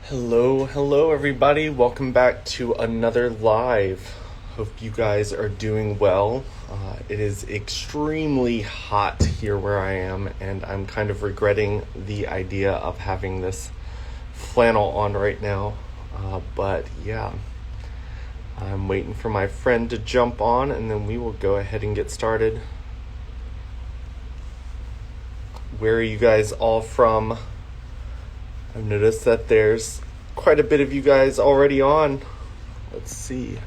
Hello, everybody. Welcome back to another live. Hope you guys are doing well. It is extremely hot here where I am, and I'm kind of regretting the idea of having this flannel on right now. But yeah, I'm waiting for my friend to jump on, and then we will go ahead and get started. Where are you guys all from? I've noticed that there's quite a bit of you guys already on. Let's see.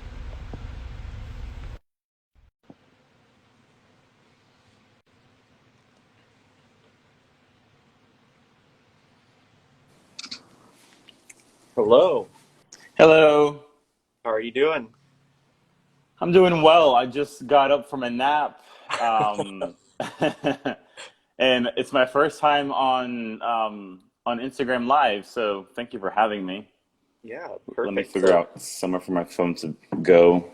Hello. Hello. How are you doing? I'm doing well. I just got up from a nap. Um, and it's my first time on Instagram Live, so thank you for having me. Yeah, Let me perfect. figure So out somewhere for my phone to go.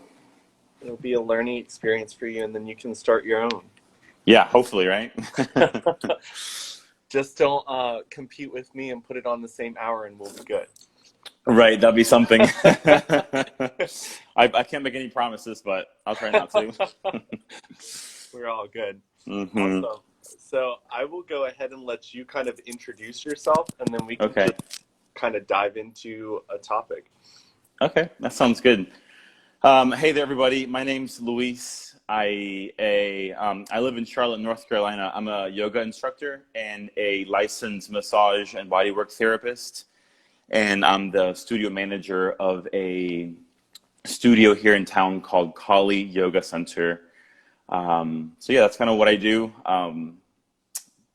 it'll be a learning experience for you, and then you can start your own. Yeah, hopefully, right? Just don't compete with me and put it on the same hour, and we'll be good. Right, that'd be something. I can't make any promises, but I'll try not to. We're all good. Hmm. Awesome. So I will go ahead and let you kind of introduce yourself, and then we can Okay. just kind of dive into a topic. Okay, that sounds good. Hey there, everybody. My name's Luis. I live in Charlotte, North Carolina. I'm a yoga instructor and a licensed massage and bodywork therapist. And I'm the studio manager of a studio here in town called Kali Yoga Center. So yeah, that's kind of what I do.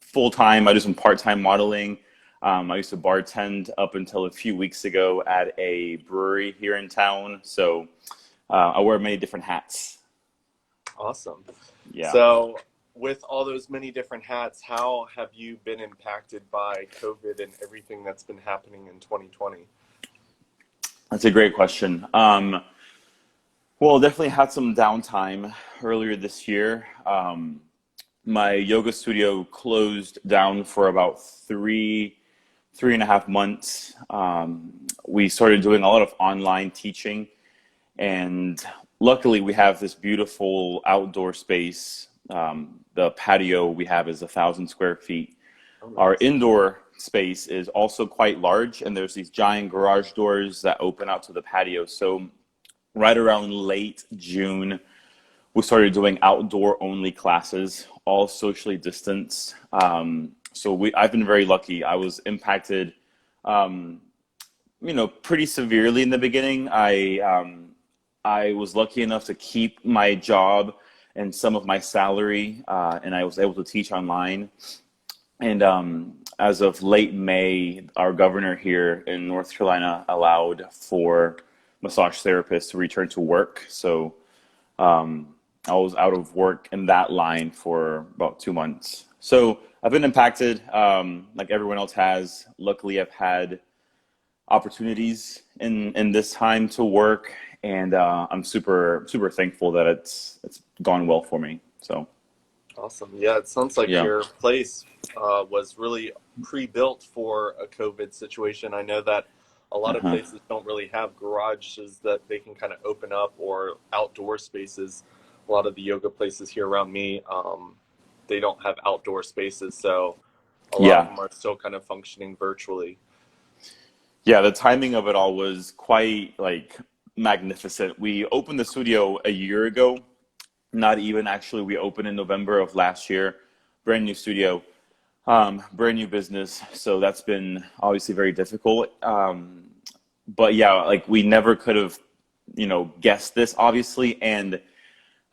Full time, I do some part time modeling. I used to bartend up until a few weeks ago at a brewery here in town. So I wear many different hats. Awesome. Yeah. So, with all those many different hats, how have you been impacted by COVID and everything that's been happening in 2020? That's a great question. Well, definitely had some downtime earlier this year. My yoga studio closed down for about 3.5 months. We started doing a lot of online teaching, and luckily we have this beautiful outdoor space. The patio we have is 1,000 square feet. Oh, Our nice. indoor space is also quite large, and there's these giant garage doors that open out to the patio. So right around late June, we started doing outdoor only classes, all socially distanced. I've been very lucky. I was impacted, um, pretty severely in the beginning. I was lucky enough to keep my job and some of my salary, and I was able to teach online. And as of late May, our governor here in North Carolina allowed for massage therapists to return to work. So I was out of work in that line for about 2 months. So I've been impacted, like everyone else has. Luckily, I've had opportunities in this time to work, and I'm super thankful that it's gone well for me. So Awesome. Yeah, it sounds like yeah. your place was really pre-built for a COVID situation. I know that a lot of Uh-huh. places don't really have garages that they can kind of open up or outdoor spaces. A lot of the yoga places here around me, they don't have outdoor spaces, so a lot of Yeah. them are still kind of functioning virtually. Yeah, the timing of it all was quite like magnificent. We opened the studio a year ago. Not even actually. We opened in November of last year. Brand new studio, brand new business. So that's been obviously very difficult. But yeah, like we never could have, guessed this obviously. And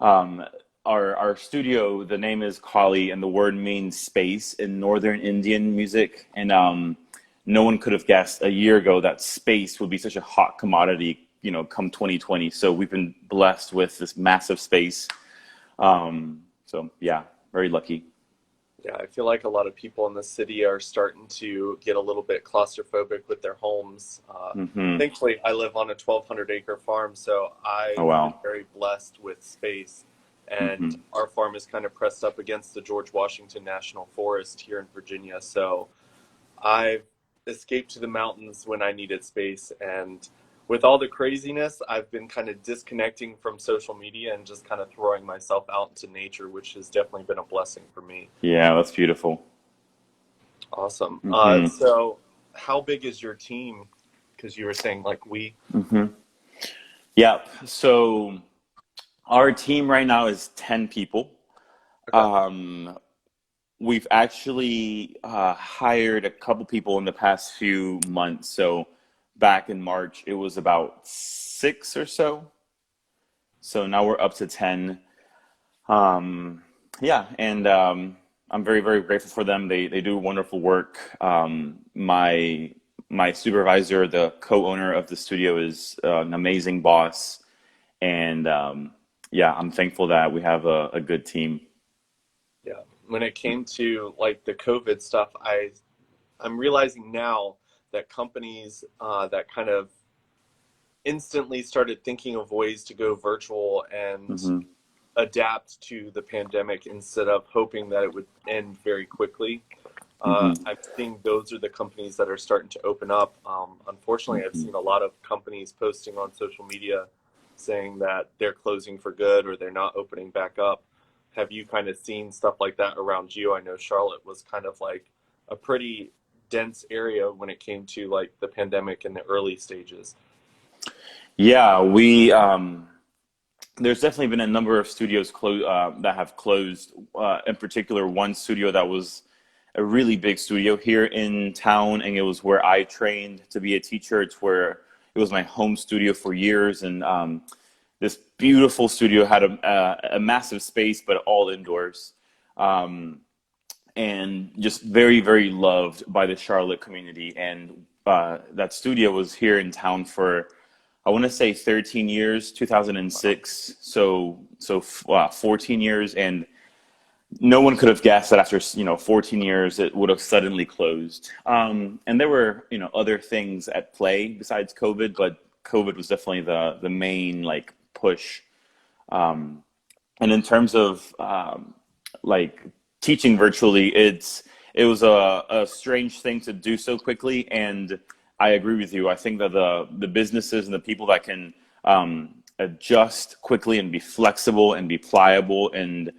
um, our studio, the name is Kali, and the word means space in Northern Indian music. And no one could have guessed a year ago that space would be such a hot commodity, come 2020. So we've been blessed with this massive space. So yeah, very lucky. Yeah, I feel like a lot of people in the city are starting to get a little bit claustrophobic with their homes. Hmm. Thankfully, I live on a 1,200-acre farm, so Oh I've been wow. very blessed with space. And Hmm. our farm is kind of pressed up against the George Washington National Forest here in Virginia. So I've escape to the mountains when I needed space. And with all the craziness, I've been kind of disconnecting from social media and just kind of throwing myself out into nature, which has definitely been a blessing for me. Yeah, that's beautiful. Awesome. Hmm. So how big is your team? Because you were saying like we. Hmm. Yeah. So our team right now is 10 people. Okay. Um, we've actually hired a couple people in the past few months. So back in March, it was about six or so. So now we're up to 10. Um, yeah, and I'm very, very grateful for them. They do wonderful work. My supervisor, the co-owner of the studio, is an amazing boss, and yeah, I'm thankful that we have a good team. Yeah. When it came to like the COVID stuff, I'm realizing now that companies that kind of instantly started thinking of ways to go virtual and Hmm. adapt to the pandemic instead of hoping that it would end very quickly. Hmm. I'm seeing those are the companies that are starting to open up. Unfortunately, I've Hmm. seen a lot of companies posting on social media saying that they're closing for good or they're not opening back up. Have you kind of seen stuff like that around you? I know Charlotte was kind of like a pretty dense area when it came to like the pandemic in the early stages. Yeah, we there's definitely been a number of studios that have closed. In particular, one studio that was a really big studio here in town, and it was where I trained to be a teacher. It's where it was my home studio for years, and this beautiful studio had a massive space, but all indoors, um, and just very, very loved by the Charlotte community. And that studio was here in town for, I want to say 13 years, Wow. 2006. So 14 years, and no one could have guessed that after 14 years it would have suddenly closed. And there were other things at play besides COVID, but COVID was definitely the main like push. And in terms of like teaching virtually, it was a strange thing to do so quickly. And I agree with you. I think that the businesses and the people that can adjust quickly and be flexible and be pliable and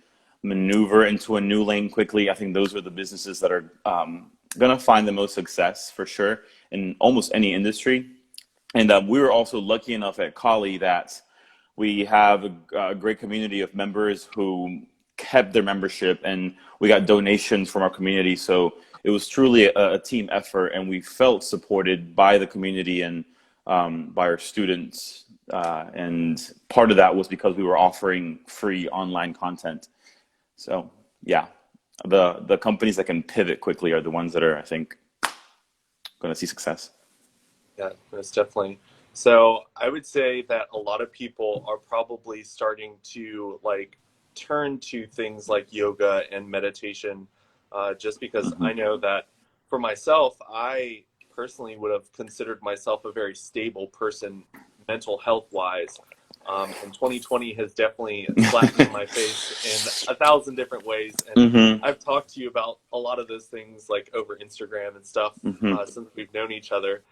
maneuver into a new lane quickly, I think those are the businesses that are going to find the most success for sure in almost any industry. And we were also lucky enough at Kali that we have a great community of members who kept their membership, and we got donations from our community. So it was truly a team effort, and we felt supported by the community and by our students. And part of that was because we were offering free online content. So yeah, the companies that can pivot quickly are the ones that are, I think, going to see success. Yeah, most definitely. So I would say that a lot of people are probably starting to like turn to things like yoga and meditation, just because Hmm. I know that for myself, I personally would have considered myself a very stable person, mental health wise. And 2020 has definitely slapped me in my face in a thousand different ways. And Hmm. I've talked to you about a lot of those things like over Instagram and stuff Hmm. since we've known each other,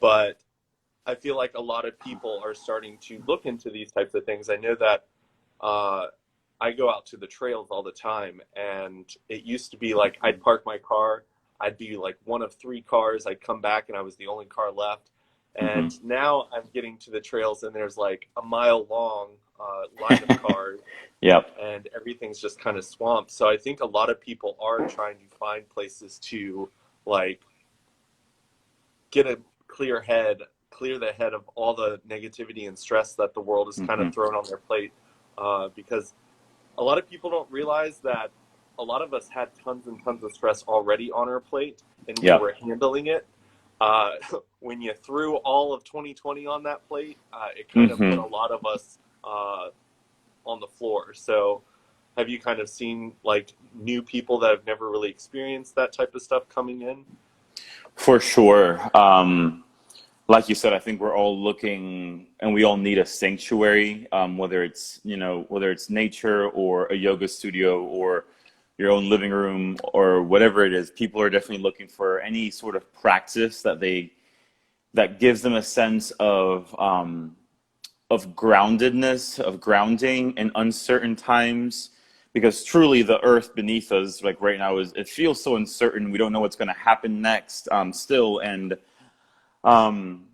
but I feel like a lot of people are starting to look into these types of things. I know that uh, I go out to the trails all the time, and it used to be like I'd park my car, I'd be like one of three cars, I'd come back, and I was the only car left. Hmm. And now I'm getting to the trails, and there's like a mile long line of cars, Yep. and everything's just kind of swamped. So I think a lot of people are trying to find places to like get a clear head, clear the head of all the negativity and stress that the world has kind Hmm. of thrown on their plate. Because a lot of people don't realize that a lot of us had tons and tons of stress already on our plate, and we Yep. were handling it. Uh, when you threw all of 2020 on that plate, it kind of put Hmm. a lot of us on the floor. So, have you kind of seen like new people that have never really experienced that type of stuff coming in? For sure. Like you said, I think we're all looking, and we all need a sanctuary, whether it's nature or a yoga studio or your own living room or whatever it is. People are definitely looking for any sort of practice that gives them a sense of groundedness, of grounding in uncertain times. Because truly, the earth beneath us, like right now, it feels so uncertain. We don't know what's going to happen next, still, and um,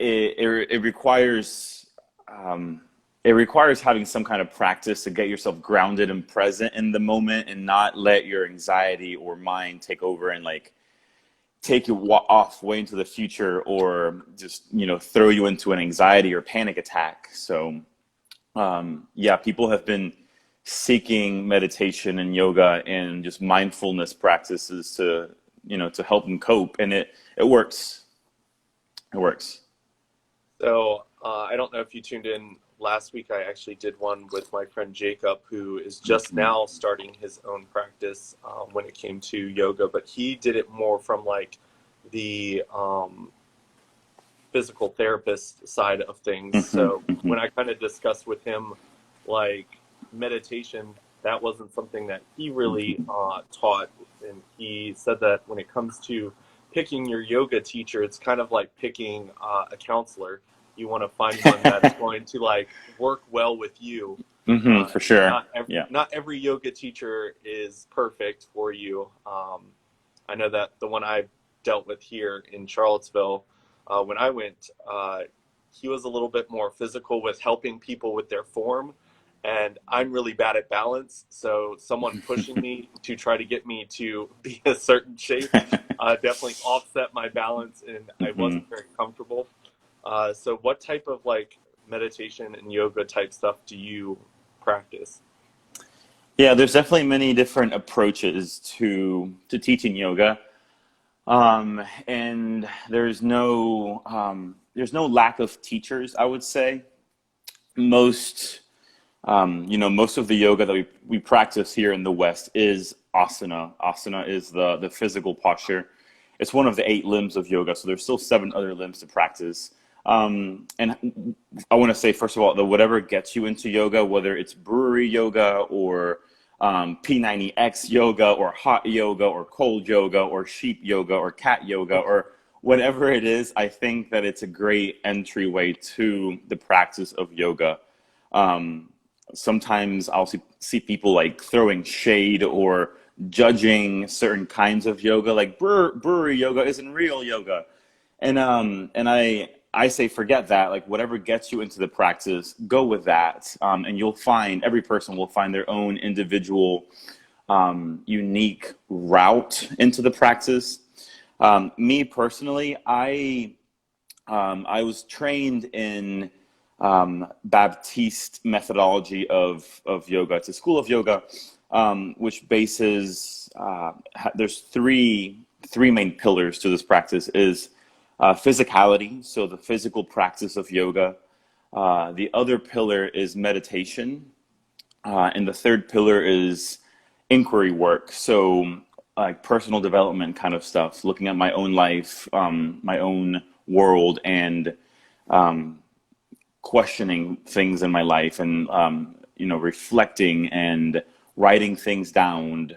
it requires it requires having some kind of practice to get yourself grounded and present in the moment, and not let your anxiety or mind take over and like take you off way into the future, or just throw you into an anxiety or panic attack. So yeah, people have been seeking meditation and yoga and just mindfulness practices to to help them cope, and it works. It works. So I don't know if you tuned in last week. I actually did one with my friend Jacob, who is just now starting his own practice when it came to yoga, but he did it more from like the physical therapist side of things. So when I kind of discussed with him like meditation, that wasn't something that he really taught. And he said that when it comes to picking your yoga teacher, it's kind of like picking a counselor. You want to find one that's going to like work well with you. For sure. Yeah. Not every yoga teacher is perfect for you. I know that the one I dealt with here in Charlottesville, when I went, he was a little bit more physical with helping people with their form. And I'm really bad at balance. So someone pushing me to try to get me to be a certain shape definitely offset my balance, and I wasn't very comfortable. So what type of like meditation and yoga type stuff do you practice? Yeah, there's definitely many different approaches to teaching yoga. And there's no lack of teachers, I would say. Most most of the yoga that we practice here in the West is asana. Asana is the physical posture. It's one of the 8 limbs of yoga, so there's still 7 other limbs to practice. And I want to say, first of all, that whatever gets you into yoga, whether it's brewery yoga or P90X yoga or hot yoga or cold yoga or sheep yoga or cat yoga or whatever it is, I think that it's a great entryway to the practice of yoga. Sometimes I'll see people like throwing shade or judging certain kinds of yoga, like brewery yoga isn't real yoga. And I say forget that. Like whatever gets you into the practice, go with that. And you'll find every person will find their own individual, unique route into the practice. Me personally, I was trained in Baptiste methodology of yoga. It's a school of yoga which bases there's three main pillars to this practice. Is physicality, so the physical practice of yoga. The other pillar is meditation, and the third pillar is inquiry work. So like personal development kind of stuff, looking at my own life, my own world, and questioning things in my life, and reflecting and writing things down,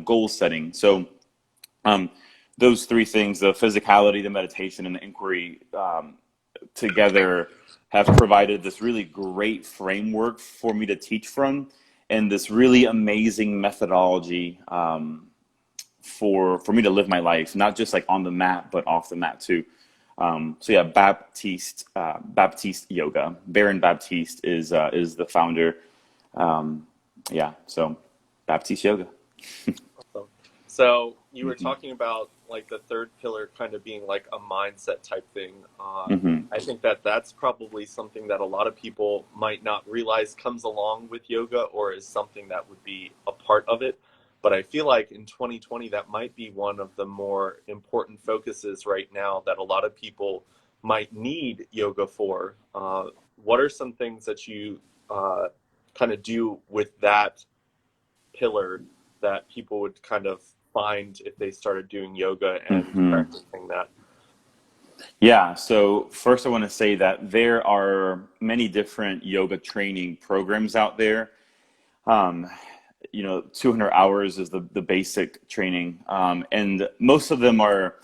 goal setting. So those 3 things, the physicality, the meditation, and the inquiry, together have provided this really great framework for me to teach from, and this really amazing methodology for me to live my life, not just like on the mat, but off the mat too. So yeah, Baptiste yoga. Baron Baptiste is the founder. Yeah, so Baptiste yoga. Awesome. So you were talking about like the third pillar kind of being like a mindset type thing. I think that that's probably something that a lot of people might not realize comes along with yoga, or is something that would be a part of it. But I feel like in 2020, that might be one of the more important focuses right now that a lot of people might need yoga for. What are some things that you kind of do with that pillar that people would kind of find if they started doing yoga and practicing that? Yeah, so first I want to say that there are many different yoga training programs out there. Um, 200 hours is the basic training. And most of them are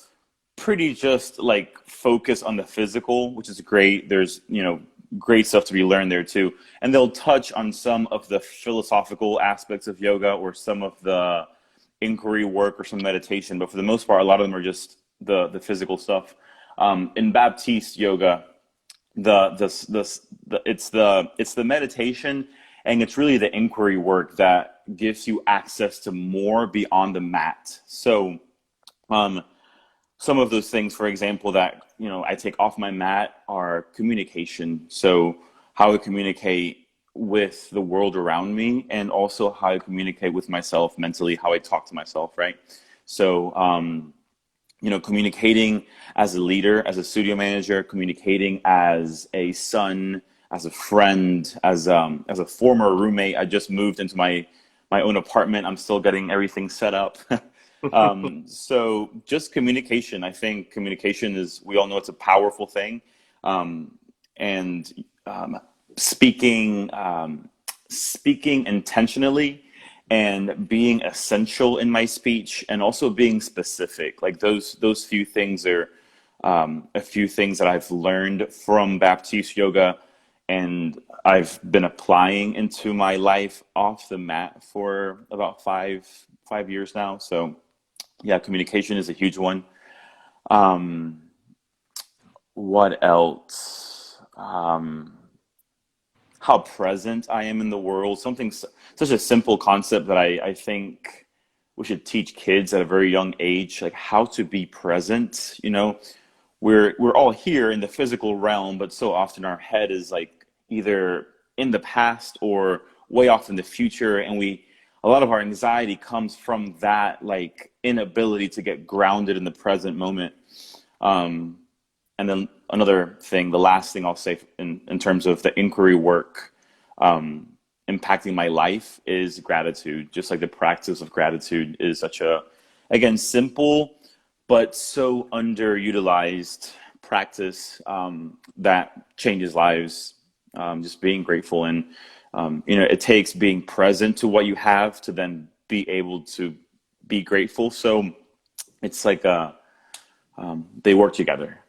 pretty just like focus on the physical, which is great. There's, great stuff to be learned there too. And they'll touch on some of the philosophical aspects of yoga or some of the inquiry work or some meditation. But for the most part, a lot of them are just the physical stuff. In Baptiste yoga, it's the meditation, and it's really the inquiry work that gives you access to more beyond the mat. So some of those things, for example, that I take off my mat are communication. So how I communicate with the world around me, and also how I communicate with myself mentally, how I talk to myself, right? So communicating as a leader, as a studio manager, communicating as a son, as a friend, as a former roommate. I just moved into my own apartment. I'm still getting everything set up. So just communication. I think communication is, we all know it's a powerful thing. And speaking intentionally and being essential in my speech, and also being specific. Like those few things are a few things that I've learned from Baptiste yoga, and I've been applying into my life off the mat for about five years now. So yeah, communication is a huge one. What else? How present I am in the world. Such a simple concept that I think we should teach kids at a very young age, like how to be present. We're all here in the physical realm, but so often our head is like either in the past or way off in the future, and a lot of our anxiety comes from that like inability to get grounded in the present moment. And then another thing, the last thing I'll say in terms of the inquiry work impacting my life is gratitude. Just like the practice of gratitude is such a, again, simple but so underutilized practice that changes lives. Just being grateful, and it takes being present to what you have to then be able to be grateful. So it's like they work together.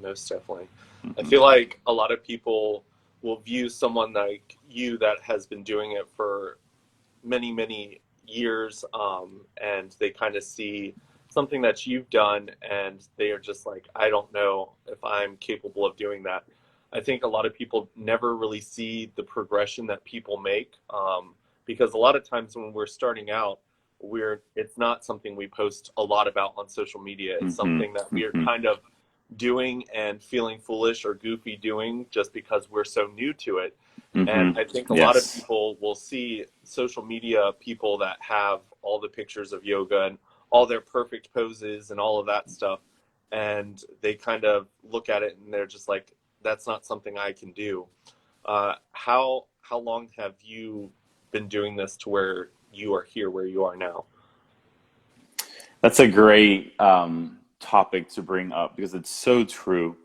Most definitely. Mm-hmm. I feel like a lot of people will view someone like you that has been doing it for many, many years, and they kind of see something that you've done, and they are just like, I don't know if I'm capable of doing that. I think a lot of people never really see the progression that people make, because a lot of times when we're starting out, it's not something we post a lot about on social media. It's something that we are kind of doing and feeling foolish or goofy doing just because we're so new to it. And I think a lot of people will see social media people that have all the pictures of yoga and all their perfect poses and all of that stuff, and they kind of look at it and they're just like, that's not something I can do. How long have you been doing this to where you are here where you are now? That's a great topic to bring up, because it's so true.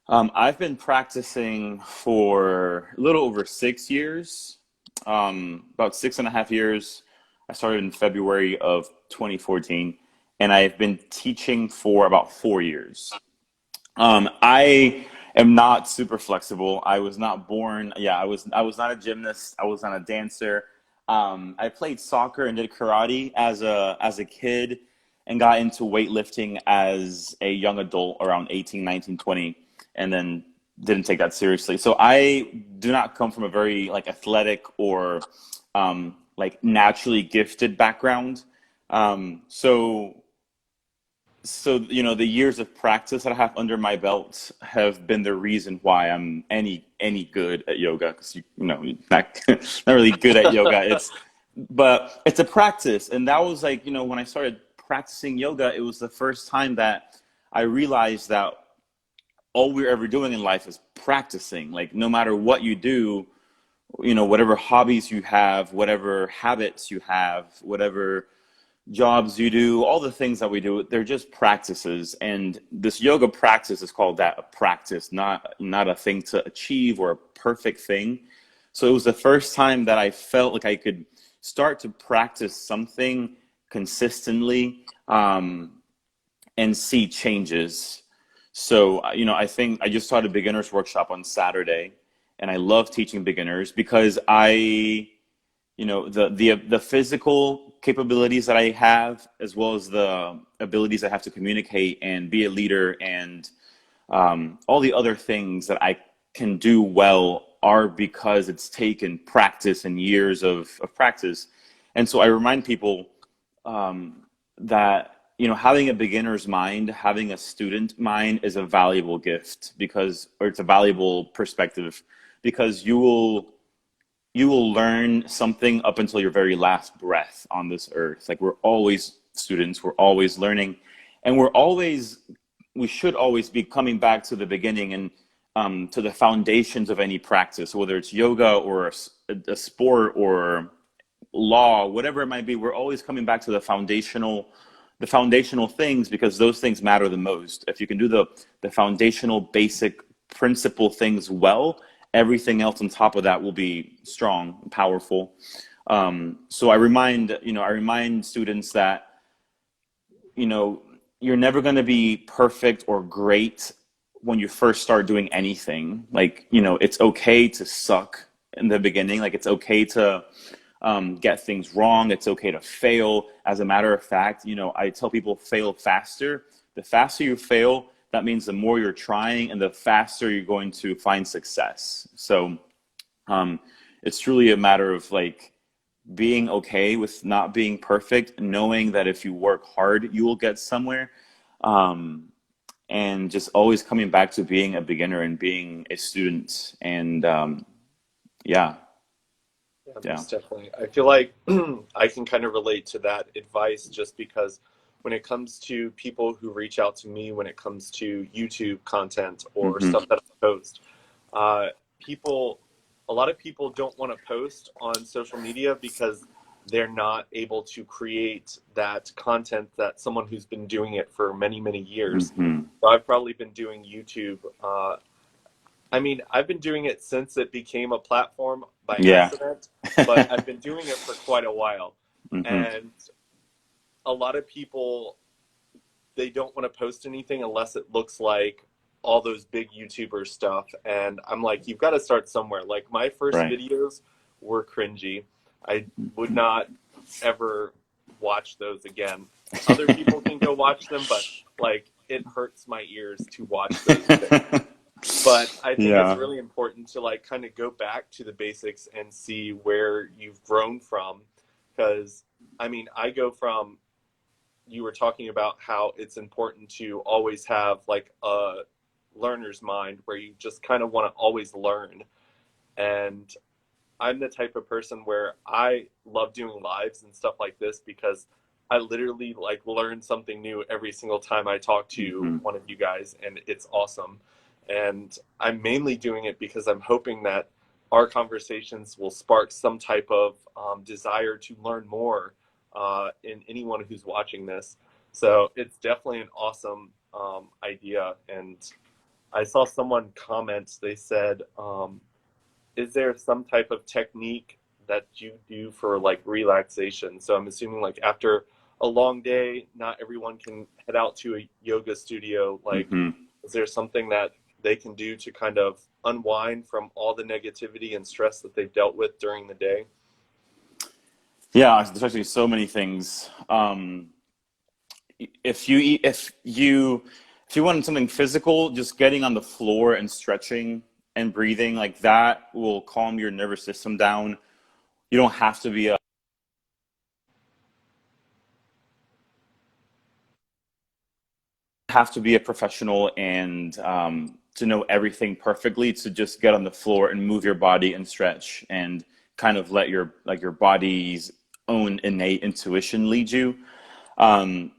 I've been practicing for a little over 6 years, about 6.5 years. I started in February of 2014, and I've been teaching for about 4 years. I am not super flexible. I was not born. Yeah, I was not a gymnast. I was not a dancer. I played soccer and did karate as a kid, and got into weightlifting as a young adult around 18, 19, 20, and then didn't take that seriously. So I do not come from a very like athletic or like naturally gifted background. So the years of practice that I have under my belt have been the reason why I'm any good at yoga, because not really good at yoga. But it's a practice, and that was like, when I started practicing yoga, it was the first time that I realized that all we're ever doing in life is practicing. Like, no matter what you do, whatever hobbies you have, whatever habits you have, whatever jobs you do, all the things that we do, they're just practices. And this yoga practice is called that, a practice, not a thing to achieve or a perfect thing. So it was the first time that I felt like I could start to practice something consistently, and see changes. So, I think I just taught a beginners workshop on Saturday, and I love teaching beginners because the physical capabilities that I have, as well as the abilities I have to communicate and be a leader, and all the other things that I can do well, are because it's taken practice and years of practice. And so I remind people that having a beginner's mind, having a student mind is a valuable gift, or it's a valuable perspective, because you will learn something up until your very last breath on this earth. Like, we're always students, we're always learning, and we should always be coming back to the beginning and to the foundations of any practice, whether it's yoga or a sport or law, whatever it might be. We're always coming back to the foundational things, because those things matter the most. If you can do the foundational basic principle things well, everything else on top of that will be strong and powerful. So I remind students that you're never going to be perfect or great when you first start doing anything. Like, it's okay to suck in the beginning. Like, it's okay to get things wrong. It's okay to fail. As a matter of fact, I tell people, fail faster. The faster you fail, that means the more you're trying and the faster you're going to find success. So it's truly a matter of like being okay with not being perfect, knowing that if you work hard, you will get somewhere. And just always coming back to being a beginner and being a student. And yeah. Yeah, most definitely. I feel like I can kind of relate to that advice, just because when it comes to people who reach out to me, when it comes to YouTube content or Mm-hmm. stuff that I post, a lot of people don't want to post on social media because they're not able to create that content that someone who's been doing it for many, many years. Mm-hmm. So I've probably been doing YouTube. I've been doing it since it became a platform by Yeah. accident, but I've been doing it for quite a while. Mm-hmm. And a lot of people, they don't want to post anything unless it looks like all those big YouTuber stuff. And I'm like, you've got to start somewhere. Like, my first Right. videos were cringy. I would not ever watch those again. Other people can go watch them, but like, it hurts my ears to watch those things. But I think Yeah. it's really important to like kind of go back to the basics and see where you've grown from. Because I go from, you were talking about how it's important to always have like a learner's mind where you just kind of want to always learn. And I'm the type of person where I love doing lives and stuff like this, because I literally like learn something new every single time I talk to Mm-hmm. one of you guys, and it's awesome. And I'm mainly doing it because I'm hoping that our conversations will spark some type of desire to learn more in anyone who's watching this. So it's definitely an awesome idea. And I saw someone comment, they said, is there some type of technique that you do for like relaxation? So I'm assuming like after a long day, not everyone can head out to a yoga studio. Like, Mm-hmm. is there something that they can do to kind of unwind from all the negativity and stress that they've dealt with during the day? Yeah, there's actually so many things. If you want something physical, just getting on the floor and stretching and breathing, like that will calm your nervous system down. You don't have to be a professional and to know everything perfectly, to just get on the floor and move your body and stretch and kind of let your body's own innate intuition lead you.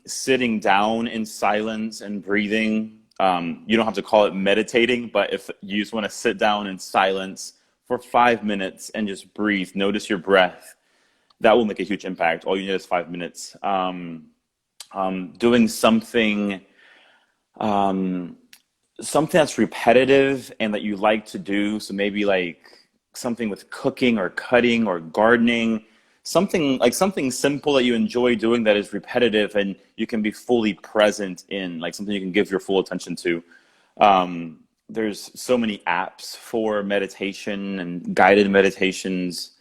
Sitting down in silence and breathing. You don't have to call it meditating, but if you just want to sit down in silence for 5 minutes and just breathe, notice your breath, that will make a huge impact. All you need is 5 minutes. Doing something that's repetitive and that you like to do. So maybe like something with cooking or cutting or gardening, something simple that you enjoy doing that is repetitive and you can be fully present in, like something you can give your full attention to. There's so many apps for meditation and guided meditations.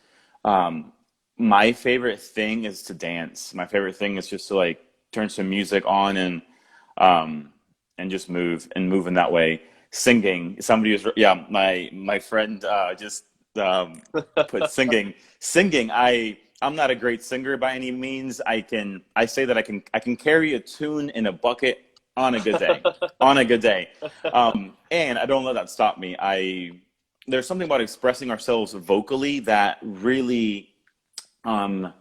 Um, my favorite thing is to dance. My favorite thing is just to like turn some music on um, and just move in that way. Singing. Somebody was, yeah, my friend just um, put singing. Singing. I'm not a great singer by any means. I say that I can carry a tune in a bucket on a good day. On a good day. And I don't let that stop me. I There's something about expressing ourselves vocally that really um,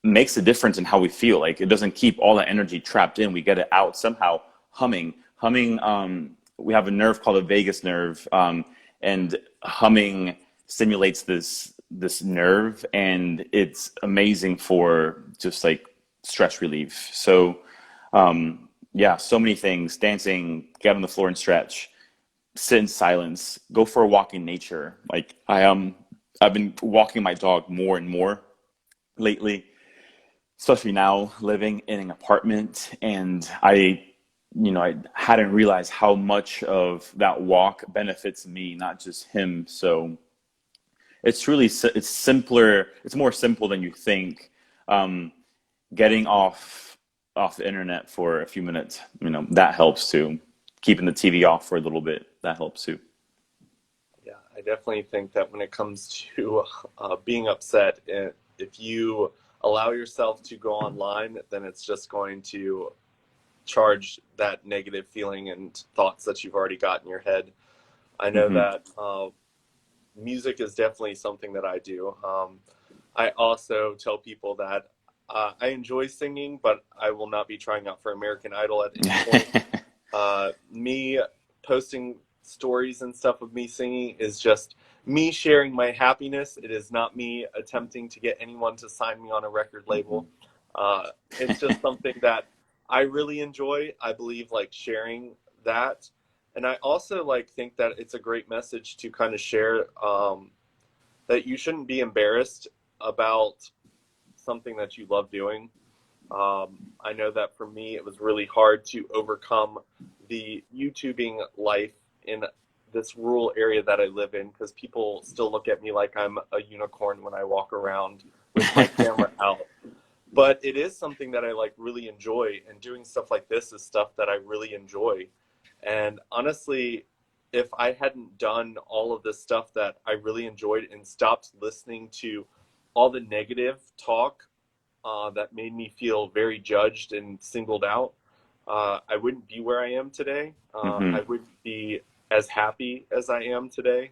makes a difference in how we feel. Like it doesn't keep all that energy trapped in. We get it out somehow. Humming. We have a nerve called the vagus nerve, and humming stimulates this nerve, and it's amazing for just like stress relief. So, yeah, so many things. Dancing, get on the floor and stretch, sit in silence, go for a walk in nature. Like I've been walking my dog more and more lately, especially now living in an apartment, and I hadn't realized how much of that walk benefits me, not just him. So it's simpler, it's more simple than you think. um, Getting off the internet for a few minutes, that helps too. Keeping the TV off for a little bit, that helps too. Yeah, I definitely think that when it comes to being upset, if you allow yourself to go online, then it's just going to charge that negative feeling and thoughts that you've already got in your head. I know Hmm. that music is definitely something that I do. I also tell people that I enjoy singing, but I will not be trying out for American Idol at any point. Me posting stories and stuff of me singing is just me sharing my happiness. It is not me attempting to get anyone to sign me on a record label. It's just something that I really enjoy. I believe like sharing that. And I also like think that it's a great message to kind of share, that you shouldn't be embarrassed about something that you love doing. I know that for me, it was really hard to overcome the YouTubing life in this rural area that I live in because people still look at me like I'm a unicorn when I walk around with my camera out. But it is something that I like really enjoy, and doing stuff like this is stuff that I really enjoy. And honestly, if I hadn't done all of this stuff that I really enjoyed and stopped listening to all the negative talk that made me feel very judged and singled out, I wouldn't be where I am today. Hmm. I wouldn't be as happy as I am today.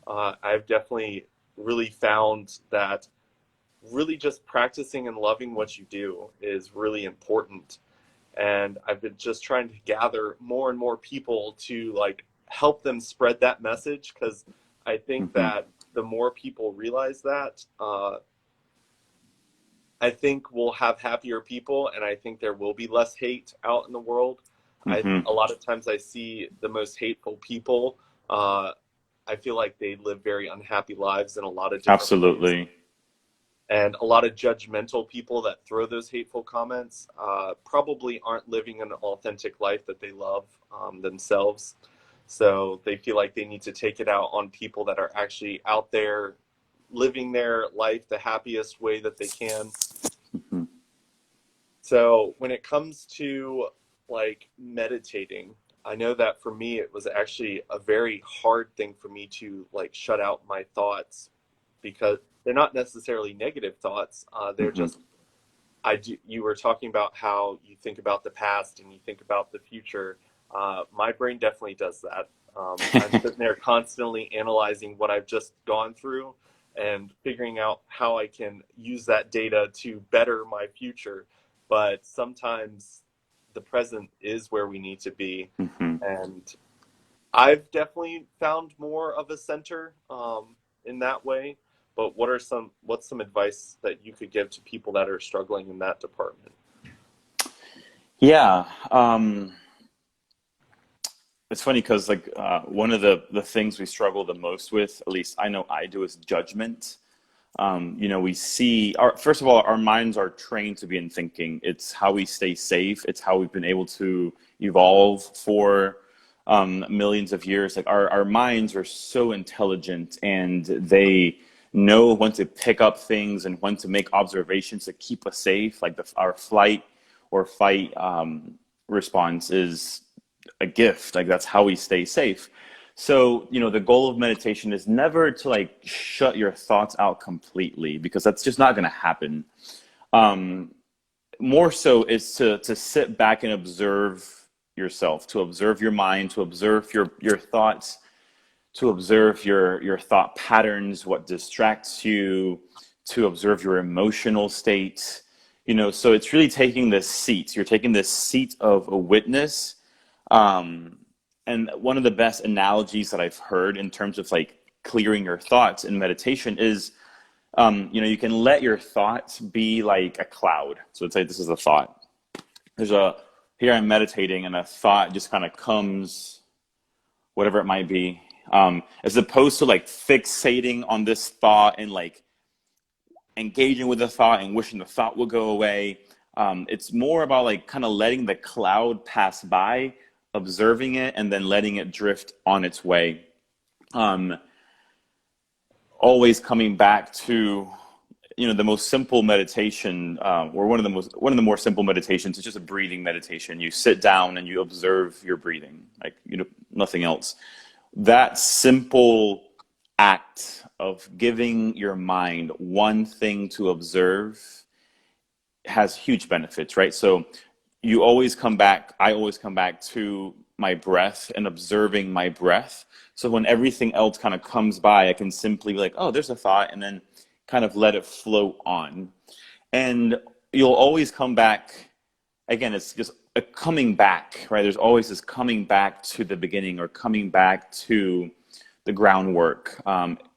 I've definitely really found that really just practicing and loving what you do is really important. And I've been just trying to gather more and more people to like help them spread that message because I think Hmm. that the more people realize that, I think we'll have happier people, and I think there will be less hate out in the world. Hmm. A lot of times I see the most hateful people. Uh, I feel like they live very unhappy lives in a lot of different ways, Absolutely. and a lot of judgmental people that throw those hateful comments probably aren't living an authentic life that they love themselves. So they feel like they need to take it out on people that are actually out there living their life the happiest way that they can. Hmm. So when it comes to like meditating, I know that for me it was actually a very hard thing for me to like shut out my thoughts because they're not necessarily negative thoughts. They're Hmm. just you were talking about how you think about the past and you think about the future. My brain definitely does that. I'm sitting there constantly analyzing what I've just gone through and figuring out how I can use that data to better my future. But sometimes the present is where we need to be. Hmm. And I've definitely found more of a center in that way. But what's some advice that you could give to people that are struggling in that department? Yeah. It's funny because one of the things we struggle the most with, at least I know I do, is judgment. We see first of all, our minds are trained to be in thinking. It's how we stay safe. It's how we've been able to evolve for millions of years. Like our minds are so intelligent, and they know when to pick up things and when to make observations to keep us safe. Like our flight or fight response is a gift. Like that's how we stay safe. So, the goal of meditation is never to like shut your thoughts out completely, because that's just not going to happen. More so is to sit back and observe yourself, to observe your mind, to observe your thoughts, to observe your thought patterns, what distracts you, to observe your emotional state. So it's really taking this seat. You're taking this seat of a witness. And one of the best analogies that I've heard in terms of like clearing your thoughts in meditation is, you can let your thoughts be like a cloud. So let's say this is a thought. Here I'm meditating and a thought just kind of comes, whatever it might be, as opposed to like fixating on this thought and like engaging with the thought and wishing the thought would go away. It's more about like kind of letting the cloud pass by, observing it, and then letting it drift on its way. Always coming back to, the most simple meditation, or one of the more simple meditations is just a breathing meditation. You sit down and you observe your breathing, like, nothing else. That simple act of giving your mind one thing to observe has huge benefits, right? So I always come back to my breath and observing my breath. So when everything else kind of comes by, I can simply be like, oh, there's a thought, and then kind of let it float on. And you'll always come back. Again, it's just a coming back, right? There's always this coming back to the beginning, or coming back to the groundwork,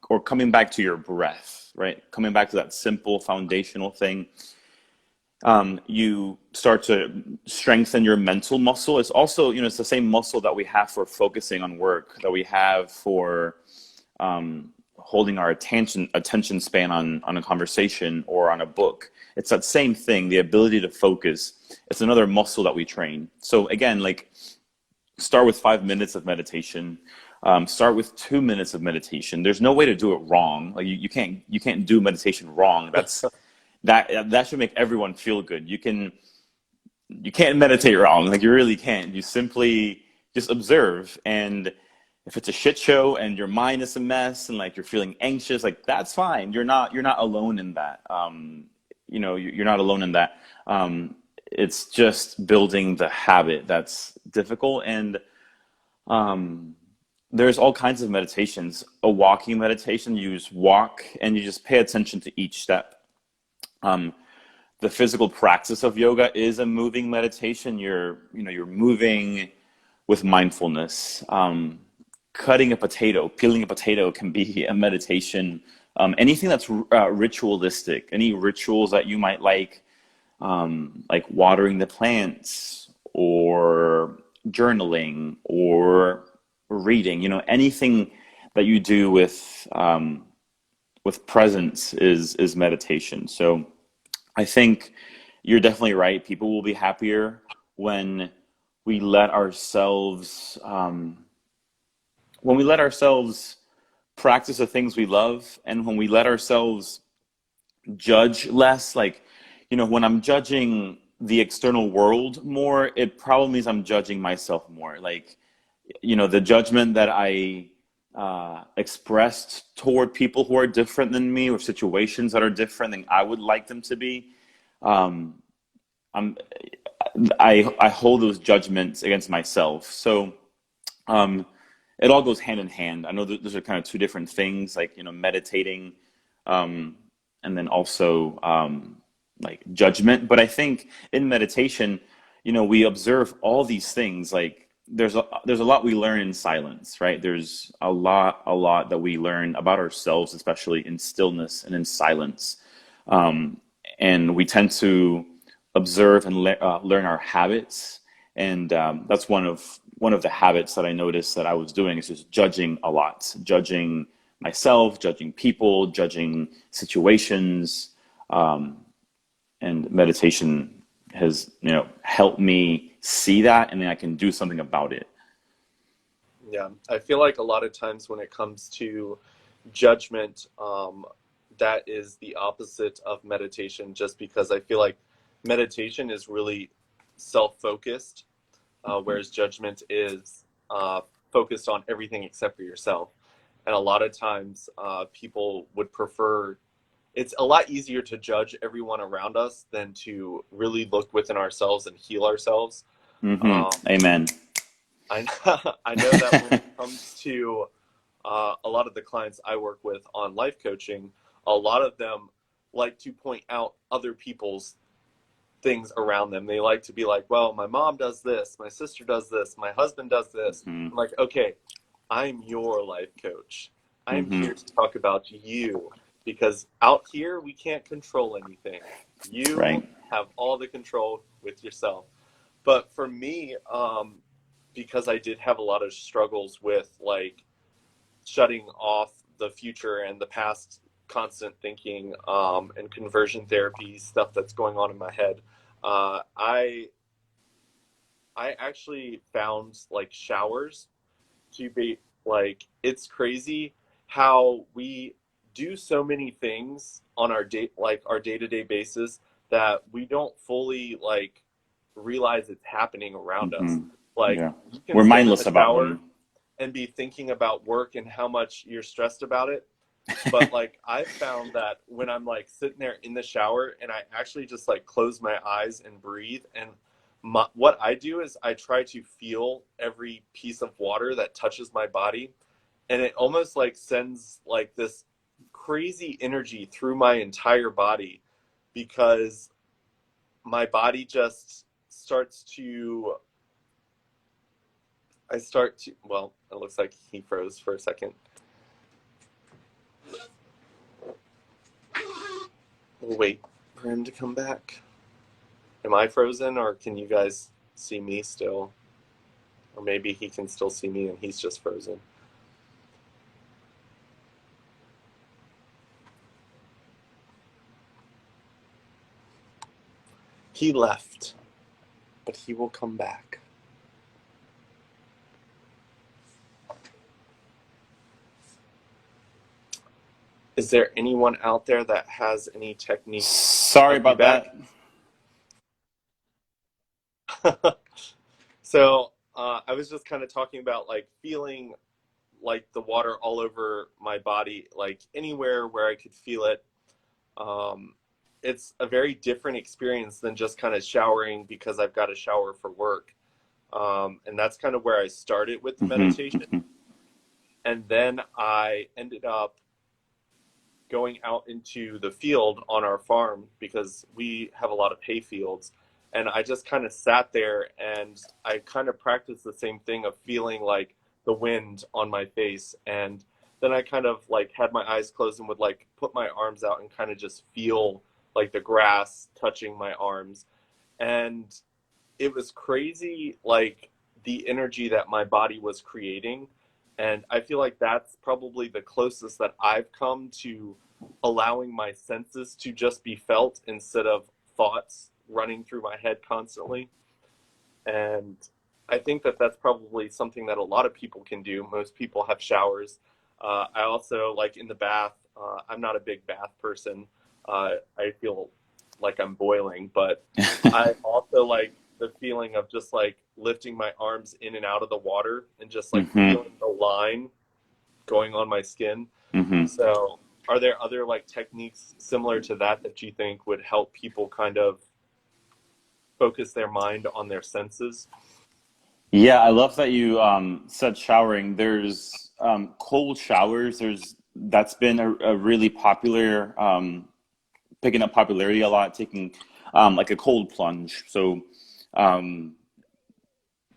or coming back to your breath, right? Coming back to that simple foundational thing. You start to strengthen your mental muscle. It's also, it's the same muscle that we have for focusing on work, that we have for holding our attention span on a conversation or on a book. It's that same thing, the ability to focus. It's another muscle that we train. So again, like, start with 5 minutes of meditation. Start with 2 minutes of meditation. There's no way to do it wrong. Like you can't do meditation wrong. That should make everyone feel good. You can't meditate wrong. Like, you really can't. You simply just observe. And if it's a shit show and your mind is a mess and like you're feeling anxious, like, that's fine. You're not alone in that. You're not alone in that. It's just building the habit that's difficult. And there's all kinds of meditations. A walking meditation, you just walk and you just pay attention to each step. The physical practice of yoga is a moving meditation. You're moving with mindfulness. Cutting a potato, peeling a potato can be a meditation. Anything that's ritualistic, any rituals that you might like watering the plants or journaling or reading, anything that you do with presence is meditation. So I think you're definitely right. People will be happier when we let ourselves practice the things we love, and when we let ourselves judge less. Like, when I'm judging the external world more, it probably means I'm judging myself more. Like, the judgment that I expressed toward people who are different than me, or situations that are different than I would like them to be. I hold those judgments against myself. So it all goes hand in hand. I know that those are kind of two different things, like, meditating, and then also like judgment. But I think in meditation, we observe all these things. Like, there's a lot we learn in silence, right? There's a lot that we learn about ourselves, especially in stillness and in silence. And we tend to observe and learn our habits. And that's one of the habits that I noticed that I was doing, is just judging a lot, judging myself, judging people, judging situations. And meditation has, helped me see that, and then I can do something about it. Yeah, I feel like a lot of times when it comes to judgment, that is the opposite of meditation, just because I feel like meditation is really self-focused, whereas judgment is focused on everything except for yourself. And a lot of times, people would prefer, it's a lot easier to judge everyone around us than to really look within ourselves and heal ourselves. Amen. I, I know that when it comes to a lot of the clients I work with on life coaching, a lot of them like to point out other people's things around them. They like to be like, well, my mom does this, my sister does this, my husband does this. Hmm. I'm like, okay, I'm your life coach. I'm Hmm. here to talk about you, because out here we can't control anything. You Right. have all the control with yourself. But for me, because I did have a lot of struggles with like shutting off the future and the past, constant thinking, and conversion therapy stuff that's going on in my head, I actually found like showers to be like, it's crazy how we do so many things on our day, like our day-to-day basis, that we don't fully like realize it's happening around us. Hmm. Like, Yeah. you can We're sit in the mindless about shower them. and be thinking about work and how much you're stressed about it. But like, I found that when I'm like sitting there in the shower and I actually just like close my eyes and breathe, and what I do is I try to feel every piece of water that touches my body, and it almost like sends like this crazy energy through my entire body, because my body just starts to, I start to, well, it looks like he froze for a second. We'll wait for him to come back. Am I frozen, or can you guys see me still? Or maybe he can still see me and he's just frozen. He left, but he will come back. Is there anyone out there that has any techniques? Sorry Oh, you about back? that. So I was just kind of talking about like feeling like the water all over my body, like anywhere where I could feel it. Um, it's a very different experience than just kind of showering because I've got to shower for work. And that's kind of where I started with the Hmm. meditation. And then I ended up going out into the field on our farm, because we have a lot of hay fields. And I just kind of sat there and I kind of practiced the same thing of feeling like the wind on my face. And then I kind of like had my eyes closed and would like put my arms out and kind of just feel like the grass touching my arms. And it was crazy, like the energy that my body was creating. And I feel like that's probably the closest that I've come to allowing my senses to just be felt instead of thoughts running through my head constantly. And I think that that's probably something that a lot of people can do. Most people have showers. I also like in the bath. I'm not a big bath person. I feel like I'm boiling, but I also like the feeling of just like lifting my arms in and out of the water and just like Hmm. feeling the line going on my skin. Hmm. So, are there other like techniques similar to that that you think would help people kind of focus their mind on their senses? Yeah, I love that you said showering. There's cold showers. That's been a really popular, picking up popularity a lot. Taking like a cold plunge. So um,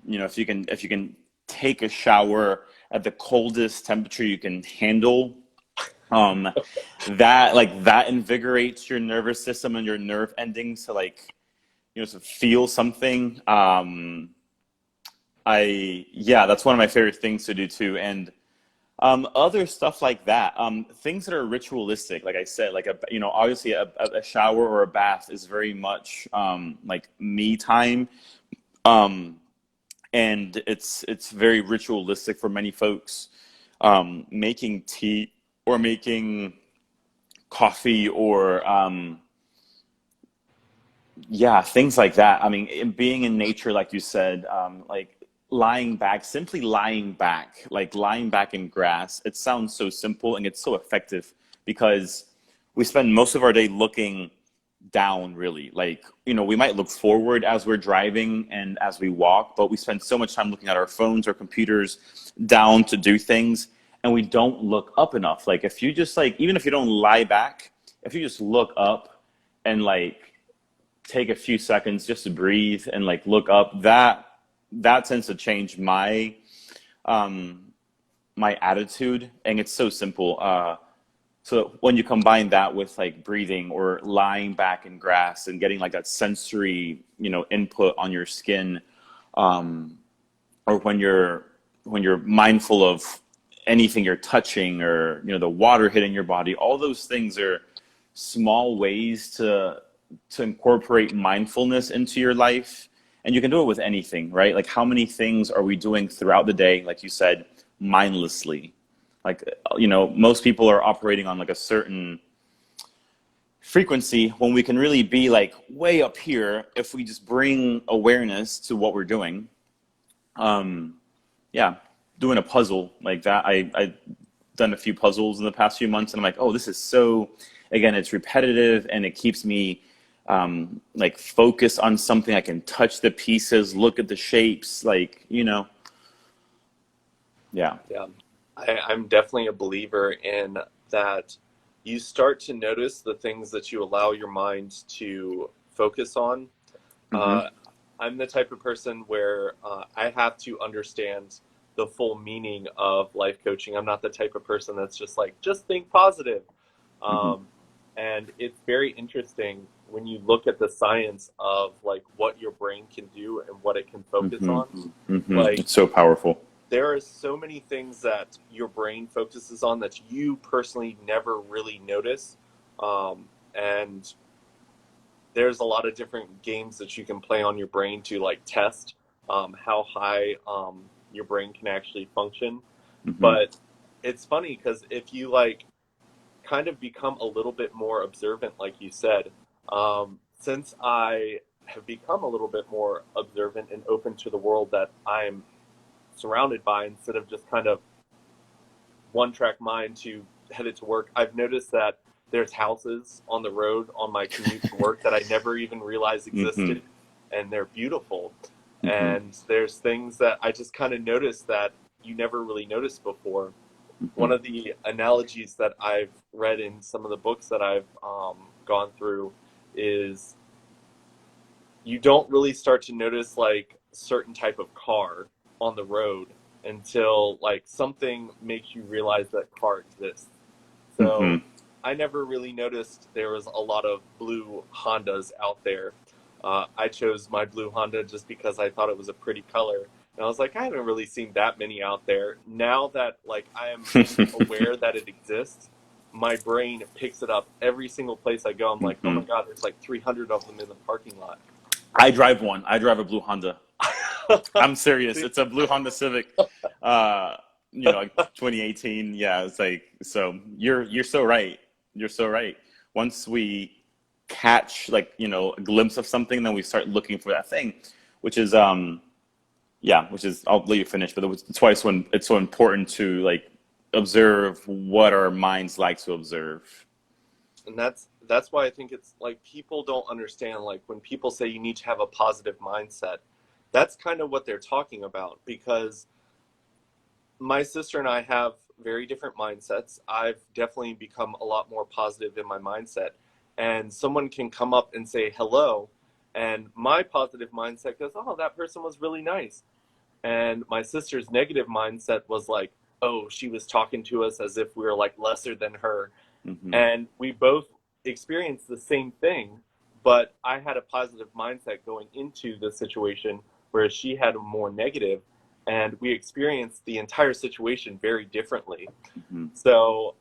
if you can take a shower at the coldest temperature you can handle, um, that invigorates your nervous system and your nerve endings to like to feel something. Yeah, that's one of my favorite things to do too. And Other stuff like that, things that are ritualistic, like I said, like obviously a shower or a bath is very much like me time, um, and it's very ritualistic for many folks. Making tea or making coffee or yeah, things like that. I mean, being in nature, like you said, like lying back, simply lying back in grass. It sounds so simple and it's so effective because we spend most of our day looking down, really. Like, we might look forward as we're driving and as we walk, but we spend so much time looking at our phones or computers down to do things, and we don't look up enough. Like, if you just, like, even if you don't lie back, if you just look up and, like, take a few seconds just to breathe and like look up, that tends to change um my attitude, and it's so simple. So when you combine that with like breathing or lying back in grass and getting like that sensory input on your skin, um or when you're mindful of anything you're touching, or the water hitting your body, all those things are small ways to incorporate mindfulness into your life. And you can do it with anything, right? Like, how many things are we doing throughout the day, like you said, mindlessly? Like, most people are operating on like a certain frequency when we can really be like way up here if we just bring awareness to what we're doing. um yeah, doing a puzzle like that, I done a few puzzles in the past few months, and I'm like, oh, this is so, again, it's repetitive and it keeps me like focused on something. I can touch the pieces, look at the shapes, like, yeah. Yeah, I'm definitely a believer in that. You start to notice the things that you allow your mind to focus on. Mm-hmm. Uh, I'm the type of person where I have to understand the full meaning of life coaching. I'm not the type of person that's just like, just think positive. Mm-hmm. Um, and it's very interesting when you look at the science of like what your brain can do and what it can focus Mm-hmm. on. Mm-hmm. Like, It's so powerful. there are so many things that your brain focuses on that you personally never really notice. And there's a lot of different games that you can play on your brain to like test how high your brain can actually function. Mm-hmm. But it's funny because if you like kind of become a little bit more observant, like you said, since I have become a little bit more observant and open to the world that I'm surrounded by, instead of just kind of one track mind to headed to work, I've noticed that there's houses on the road on my commute to work that I never even realized Mm-hmm. existed, and they're beautiful. Mm-hmm. And there's things that I just kind of noticed that you never really noticed before. Mm-hmm. One of the analogies that I've read in some of the books that I've gone through is you don't really start to notice like certain type of car on the road until like something makes you realize that car exists. So Mm-hmm. I never really noticed there was a lot of blue Hondas out there. I chose my blue Honda just because I thought it was a pretty color. And I was like, I haven't really seen that many out there. Now that like I am aware that it exists, my brain picks it up every single place I go. I'm like, oh Mm-hmm. my God, there's like 300 of them in the parking lot. I drive one. I drive a blue Honda. I'm serious. See? It's a blue Honda Civic. Uh, like 2018. Yeah, it's like, so you're so right. You're so right. Once we catch, like, a glimpse of something, then we start looking for that thing, which is yeah, which is, I'll let you finish, but it's why it's so important to like observe what our minds like to observe. And that's why I think it's like people don't understand, like when people say you need to have a positive mindset, that's kind of what they're talking about, because my sister and I have very different mindsets. I've definitely become a lot more positive in my mindset. And someone can come up and say hello, and my positive mindset goes, "Oh, that person was really nice." And my sister's negative mindset was like, "Oh, she was talking to us as if we were like lesser than her." Hmm. And we both experienced the same thing, but I had a positive mindset going into the situation, whereas she had a more negative. and we experience the entire situation very differently. Mm-hmm. So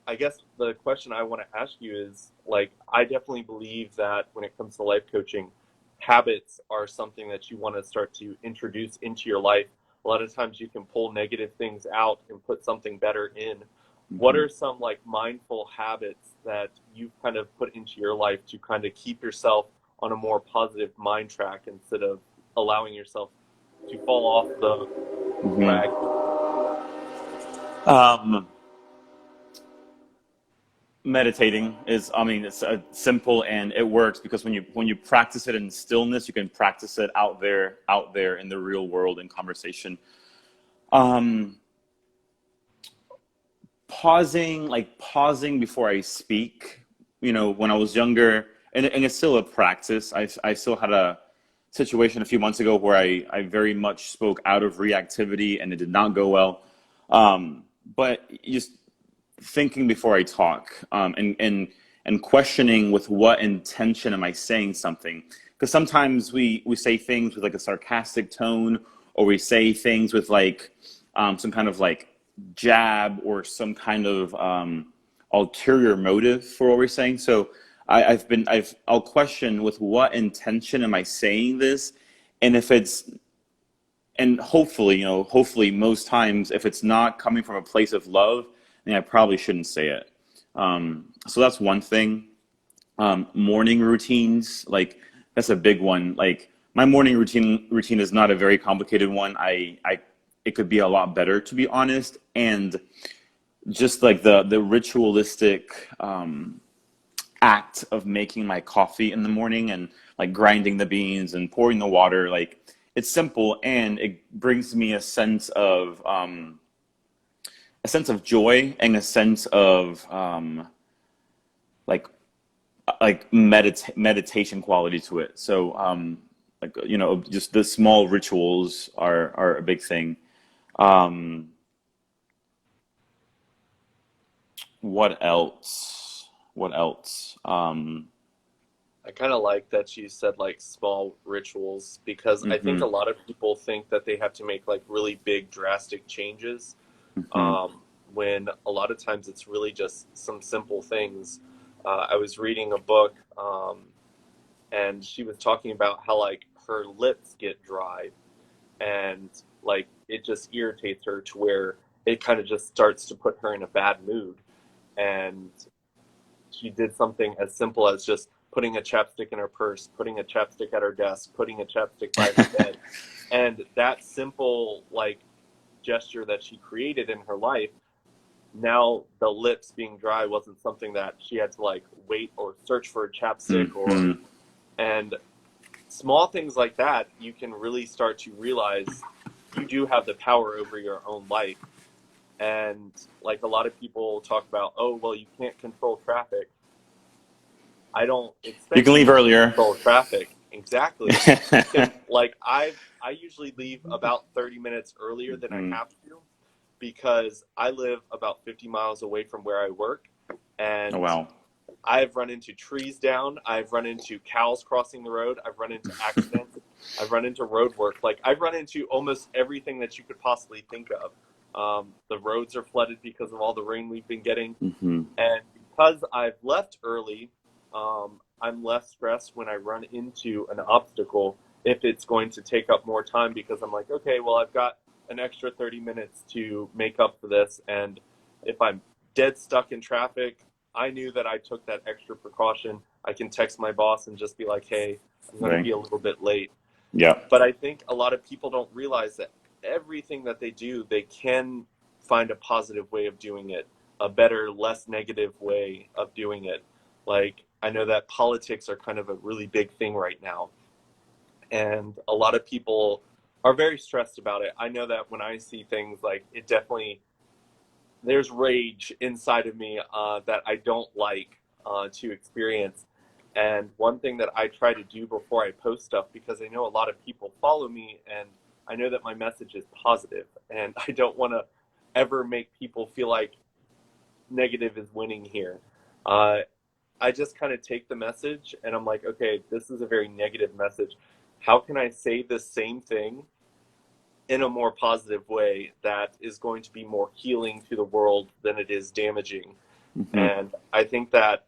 I guess the question I want to ask you is, like, I definitely believe that when it comes to life coaching, habits are something that you want to start to introduce into your life. A lot of times you can pull negative things out and put something better in. What Mm-hmm. are some like mindful habits that you've kind of put into your life to kind of keep yourself on a more positive mind track instead of allowing yourself to fall off the wagon? Mm-hmm. Um, Meditating is, I mean, it's simple and it works because when you practice it in stillness, you can practice it out there in the real world in conversation. Um, pausing before I speak. When I was younger, and it's still a practice. I still had a situation a few months ago where I very much spoke out of reactivity and it did not go well. But just thinking before I talk, and questioning with what intention am I saying something? Because sometimes we say things with like a sarcastic tone, or we say things with like some kind of like jab or some kind of ulterior motive for what we're saying. So I'll question with what intention am I saying this, and if it's and hopefully, hopefully most times, if it's not coming from a place of love, then I probably shouldn't say it. So that's one thing. Morning routines, like that's a big one. Like my morning routine is not a very complicated one. It could be a lot better, to be honest. And just like the ritualistic act of making my coffee in the morning and like grinding the beans and pouring the water, like it's simple and it brings me a sense of joy and a sense of like meditation quality to it. So like just the small rituals are a big thing. Um, what else? What else? I kind of like that you said like small rituals, because I think a Mhm, lot of people think that they have to make like really big drastic changes, mhm, um, when a lot of times it's really just some simple things. I was reading a book, and she was talking about how like her lips get dry, and like it just irritates her to where it kind of just starts to put her in a bad mood. And she did something as simple as just putting a chapstick in her purse, putting a chapstick at her desk, putting a chapstick by her bed. And that simple like gesture that she created in her life, now the lips being dry wasn't something that she had to like wait or search for a chapstick or. mhm. And small things like that, you can really start to realize you do have the power over your own life. And like a lot of people talk about, oh, well, you can't control traffic. I don't You expect can leave people to earlier. control traffic. Exactly. You can like I usually leave about 30 minutes earlier than I Mhm. have to, because I live about 50 miles away from where I work, Oh and wow. I've run into trees down, I've run into cows crossing the road, I've run into accidents, I've run into road work. Like I've run into almost everything that you could possibly think of. The roads are flooded because of all the rain we've been getting. Mhm. And because I've left early, I'm less stressed when I run into an obstacle if it's going to take up more time, because I'm like, okay, well, I've got an extra 30 minutes to make up for this. And if I'm dead stuck in traffic, I knew that I took that extra precaution. I can text my boss and just be like, hey, I'm going to Right. be a little bit late. Yeah. But I think a lot of people don't realize that everything that they do, they can find a positive way of doing it, a better, less negative way of doing it. Like, I know that politics are kind of a really big thing right now, and a lot of people are very stressed about it. I know that when I see things, like, it definitely, there's rage inside of me that I don't like to experience. And one thing that I try to do before I post stuff, because I know a lot of people follow me and I know that my message is positive, and I don't want to ever make people feel like negative is winning here. Uh, I just kind of take the message and I'm like, okay, this is a very negative message. How can I say the same thing in a more positive way that is going to be more healing to the world than it is damaging. Hmm. And I think that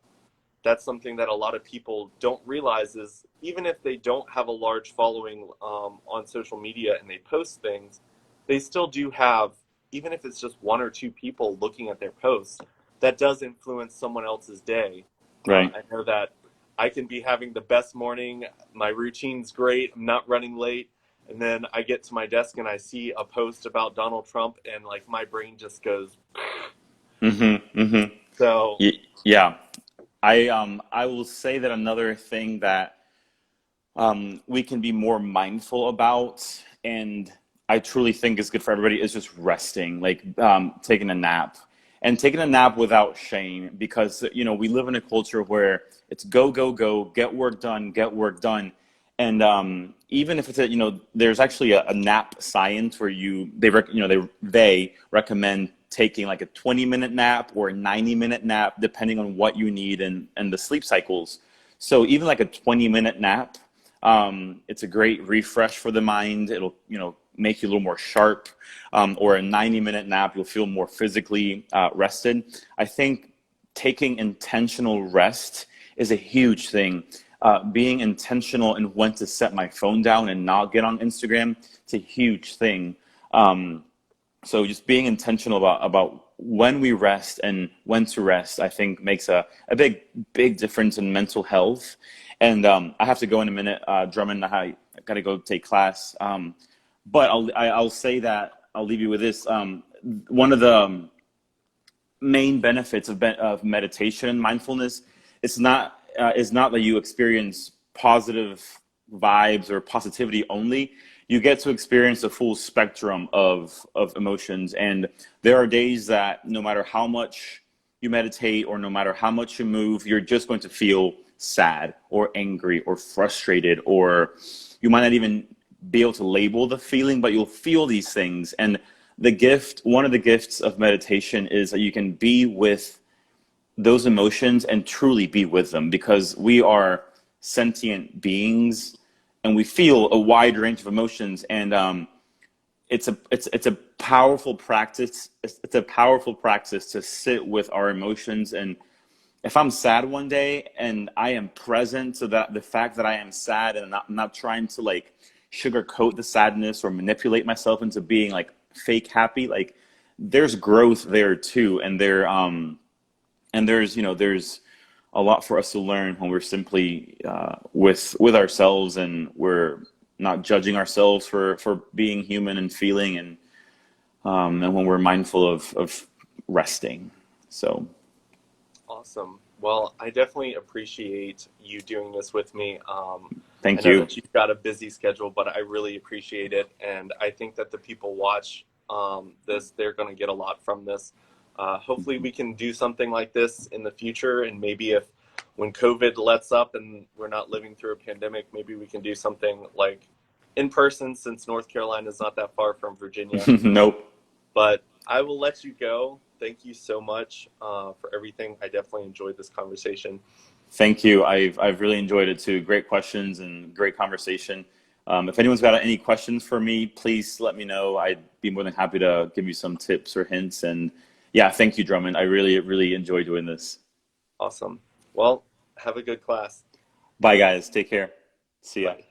that's something that a lot of people don't realize is even if they don't have a large following on social media and they post things, they still do have, even if it's just one or two people looking at their posts, that does influence someone else's day. Right. I know that I can be having the best morning, my routine's great, I'm not running late, and then I get to my desk and I see a post about Donald Trump and like my brain just goes, Hmm. Hmm. so Yeah. I will say that another thing that we can be more mindful about, and I truly think is good for everybody, is just resting, like taking a nap, and taking a nap without shame, because we live in a culture where it's go go go, get work done, and even if it's there's actually a nap science where they recommend taking like a 20-minute nap or a 90-minute nap depending on what you need and the sleep cycles. So even like a 20-minute nap, it's a great refresh for the mind. It'll, make you a little more sharp. Or a 90-minute nap, you'll feel more physically rested. I think taking intentional rest is a huge thing. Being intentional in when to set my phone down and not get on Instagram, it's a huge thing. So just being intentional about when we rest and when to rest, I think makes a big difference in mental health. And I have to go in a minute, Drummond. I got to go take class. But I'll say that I'll leave you with this. One of the main benefits of meditation and mindfulness is not that you experience positive vibes or positivity only. You get to experience a full spectrum of emotions, and there are days that no matter how much you meditate or no matter how much you move, you're just going to feel sad or angry or frustrated, or you might not even be able to label the feeling, but you'll feel these things. And one of the gifts of meditation is that you can be with those emotions and truly be with them, because we are sentient beings and we feel a wide range of emotions. And it's a powerful practice. It's a powerful practice to sit with our emotions. And if I'm sad one day and I am present to that, the fact that I am sad, and I'm not trying to like sugarcoat the sadness or manipulate myself into being like fake happy, like there's growth there too. And there's a lot for us to learn when we're simply with ourselves, and we're not judging ourselves for being human and feeling, and when we're mindful of resting. So awesome. Well, I definitely appreciate you doing this with me. I thank know you. that you've got a busy schedule, but I really appreciate it. And I think that the people watch this, they're going to get a lot from this. Hopefully, we can do something like this in the future. And maybe if when COVID lets up and we're not living through a pandemic, maybe we can do something like in person, since North Carolina is not that far from Virginia. Nope. But I will let you go. Thank you so much for everything. I definitely enjoyed this conversation. Thank you. I've really enjoyed it too. Great questions and great conversation. If anyone's got any questions for me, please let me know. I'd be more than happy to give you some tips or hints. And yeah, thank you, Drummond. I really enjoyed doing this. Awesome. Well, have a good class. Bye, guys. Take care. See ya. Bye.